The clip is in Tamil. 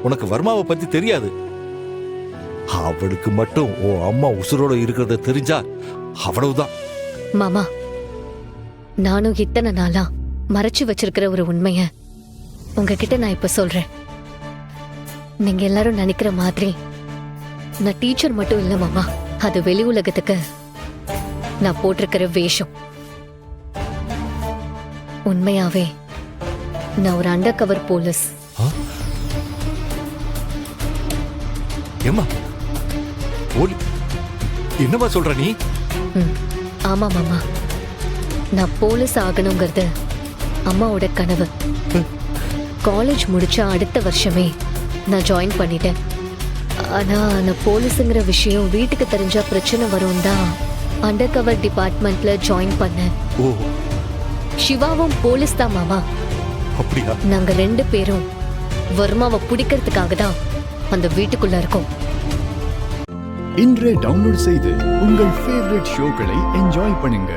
உனக்கு வர்மாவை பத்தி தெரியாது. அவளுக்கு மட்டும் உன் அம்மா உசுரோட இருக்கிறத தெரிஞ்சா அவ்வளவுதான். மாமா, நானும் இத்தனை நாளா மறைச்சு வச்சிருக்கிற ஒரு உண்மைய உங்ககிட்ட நான் இப்ப சொல்றேன். நீங்க எல்லாரும் நினைக்கிற மாதிரி நான் டீச்சர் மட்டும் இல்ல மாமா. அது வெளி உலகத்துக்கு நான் போட்டிருக்கிற வேஷம். உண்மையாவே நான் ஒரு அண்டர் கவர் போலீஸ். ஏம்மா என்னமா சொல்ற நீ? ஆமா மாமா, நான் போலீஸ் ஆகணுங்கிறது அம்மாவோட கனவு. காலேஜ் முடிச்ச அடுத்த வருஷமே நான் ஜாயின் பண்ணிட்டேன். ஆனா நான் போலீஸுங்கிற விஷயம் வீட்டுக்கு தெரிஞ்சா பிரச்சனை வரும் தான் அண்டர் கவர் டிபார்ட்மெண்ட்ல ஜாயின் பண்ணேன். ஓ, சிவாவும் போலீஸ் தான் மாமா. அப்படியா? நாங்க 2 பேரும் வர்மாவை பிடிக்கிறதுக்காக தான் அந்த வீட்டுக்குள்ள இருக்கோம். இன்றே டவுன்லோட் செய்து உங்கள் ஃபேவரட் ஷோக்களை என்ஜாய் பண்ணுங்க.